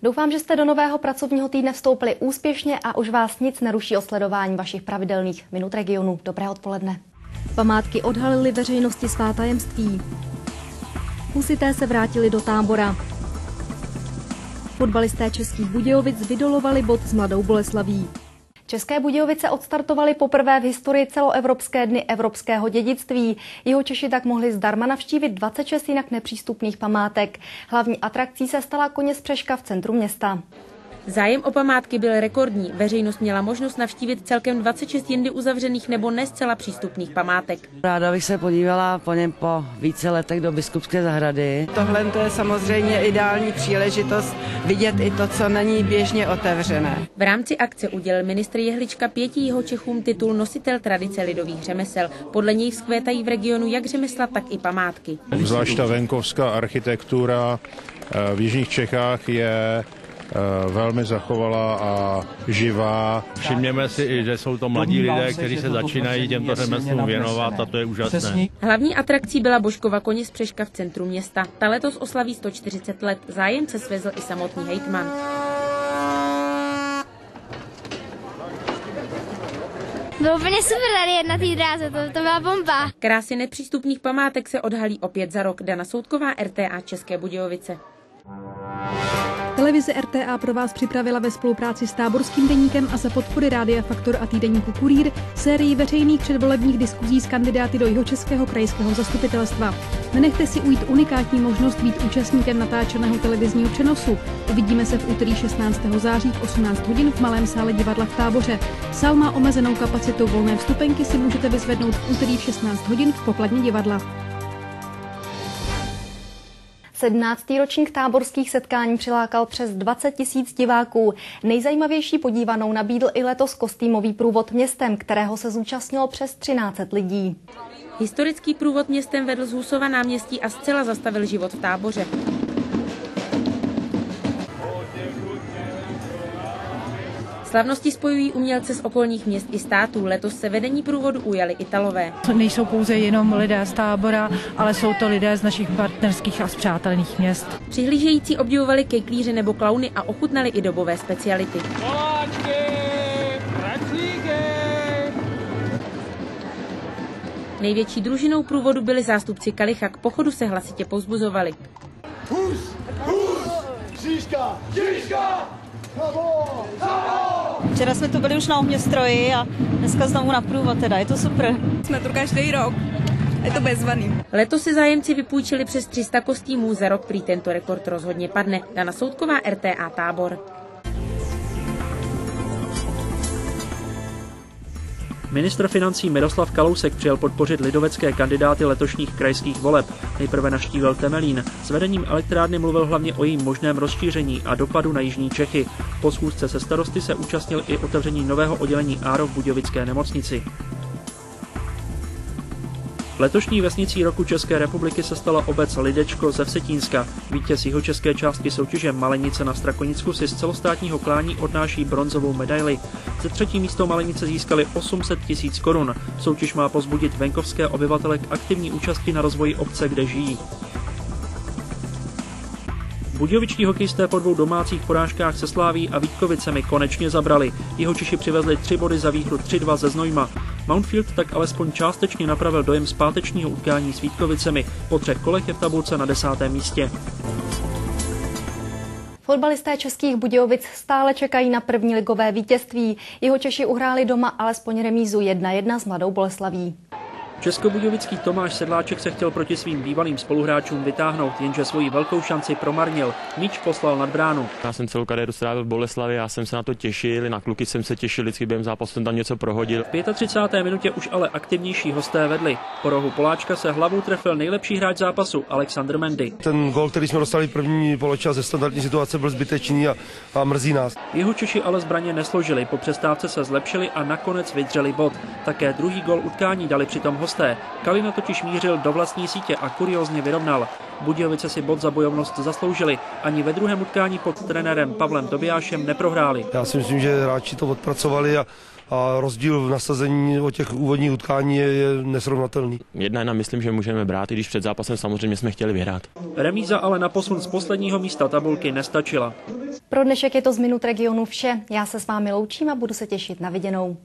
Doufám, že jste do nového pracovního týdne vstoupili úspěšně a už vás nic neruší od sledování vašich pravidelných minut regionu. Dobré odpoledne. Památky odhalily veřejnosti svá tajemství. Husité se vrátili do Tábora. Fotbalisté Českých Budějovic vydolovali bod s Mladou Boleslaví. České Budějovice odstartovaly poprvé v historii celoevropské dny evropského dědictví. Jihočeši tak mohli zdarma navštívit 26 jinak nepřístupných památek. Hlavní atrakcí se stala Koněspřeška v centru města. Zájem o památky byl rekordní. Veřejnost měla možnost navštívit celkem 26 jindy uzavřených nebo ne zcela přístupných památek. Ráda bych se podívala po něm po více letech do Biskupské zahrady. Tohle je samozřejmě ideální příležitost vidět i to, co není běžně otevřené. V rámci akce udělil ministr Jehlička 5 Jihočechům titul nositel tradice lidových řemesel. Podle něj vzkvétají v regionu jak řemesla, tak i památky. Zvlášť ta venkovská architektura v jižních Čechách je velmi zachovalá a živá. Všimněme si, že jsou to mladí lidé, kteří se začínají těmto řemeslům věnovat a to je úžasné. Hlavní atrakcí byla Božkova Koněspřeška v centru města. Ta letos oslaví 140 let. Zájemce svezl i samotný hejtman. Bylo úplně super tady jet na té dráze, to byla bomba. Krásy nepřístupných památek se odhalí opět za rok. Dana Soutková, RTA České Budějovice. Televize RTA pro vás připravila ve spolupráci s Táborským deníkem a za podpory Rádia Faktor a týdeníku Kurýr sérii veřejných předvolebních diskuzí s kandidáty do Jihočeského krajského zastupitelstva. Nenechte si ujít unikátní možnost být účastníkem natáčeného televizního přenosu. Uvidíme se v úterý 16. září v 18 hodin v Malém sále divadla v Táboře. Sál má omezenou kapacitu, volné vstupenky si můžete vyzvednout v úterý v 16 hodin v pokladně divadla. 17. ročník táborských setkání přilákal přes 20 000 diváků. Nejzajímavější podívanou nabídl i letos kostýmový průvod městem, kterého se zúčastnilo přes 1300 lidí. Historický průvod městem vedl z Husova náměstí a zcela zastavil život v Táboře. Slavnosti spojují umělce z okolních měst i států. Letos se vedení průvodu ujali Italové. Nejsou pouze jenom lidé z Tábora, ale jsou to lidé z našich partnerských a spřátelených měst. Přihlížející obdivovali kejklíře nebo klauny a ochutnali i dobové speciality. Největší družinou průvodu byli zástupci Kalicha, k pochodu se hlasitě povzbuzovali. Hus! Křížka! Křížka! Včera jsme tu byli už na ohňostroji a dneska znovu na průvod, teda je to super. Jsme tu každý rok, je to bezvaný. Letos si zájemci vypůjčili přes 300 kostýmů, za rok prý tento rekord rozhodně padne. Dana Soutková, RTA Tábor. Ministr financí Miroslav Kalousek přijel podpořit lidovecké kandidáty letošních krajských voleb. Nejprve navštívil Temelín. S vedením elektrárny mluvil hlavně o jejím možném rozšíření a dopadu na jižní Čechy. Po schůzce se starosty se účastnil i otevření nového oddělení ARO v budějovické nemocnici. Letošní vesnicí roku České republiky se stala obec Lidečko ze Vsetínska. Vítěz jihočeské částky soutěže Malenice na Strakonicku si z celostátního klání odnáší bronzovou medaili. Ze 3. místo Malenice získali 800 000 korun. Soutěž má povzbudit venkovské obyvatele k aktivní účasti na rozvoji obce, kde žijí. Budějovičtí hokejisté po 2 domácích porážkách se Sláví a Vítkovicemi konečně zabrali. Jihočeši přivezli 3 body za výhru 3-2 ze Znojma. Mountfield tak alespoň částečně napravil dojem z pátečního utkání s Vítkovicemi. Po 3 kolech je v tabulce na 10. místě. Fotbalisté Českých Budějovic stále čekají na první ligové vítězství. Jihočeši uhráli doma alespoň remízu 1-1 s Mladou Boleslaví. Českobudějovický Tomáš Sedláček se chtěl proti svým bývalým spoluhráčům vytáhnout, jenže svoji velkou šanci promarnil. Míč poslal nad bránu. Já jsem celou kariéru strávil v Boleslavi, já jsem se na to těšil, na kluky jsem se těšil, vždycky během zápasu jsem tam něco prohodil. V 35. minutě už ale aktivnější hosté vedli. Po rohu Poláčka se hlavou trefil nejlepší hráč zápasu Alexander Mendy. Ten gól, který jsme dostali první poločas ze standardní situace, byl zbytečný a mrzí nás. Jihočeši ale zbraně nesložili, po přestávce se zlepšili a nakonec vydřeli bod. Také druhý gól utkání dali přitom hosté. Kalina totiž mířil do vlastní sítě a kuriózně vyrovnal. Budějovice si bod za bojovnost zasloužili. Ani ve druhém utkání pod trenérem Pavlem Tobiášem neprohráli. Já si myslím, že hráči to odpracovali a a rozdíl v nasazení o těch úvodních utkání je nesrovnatelný. 1-1 myslím, že můžeme brát, i když před zápasem samozřejmě jsme chtěli vyhrát. Remíza ale na posun z posledního místa tabulky nestačila. Pro dnešek je to z Minut regionu vše. Já se s vámi loučím a budu se těšit na viděnou.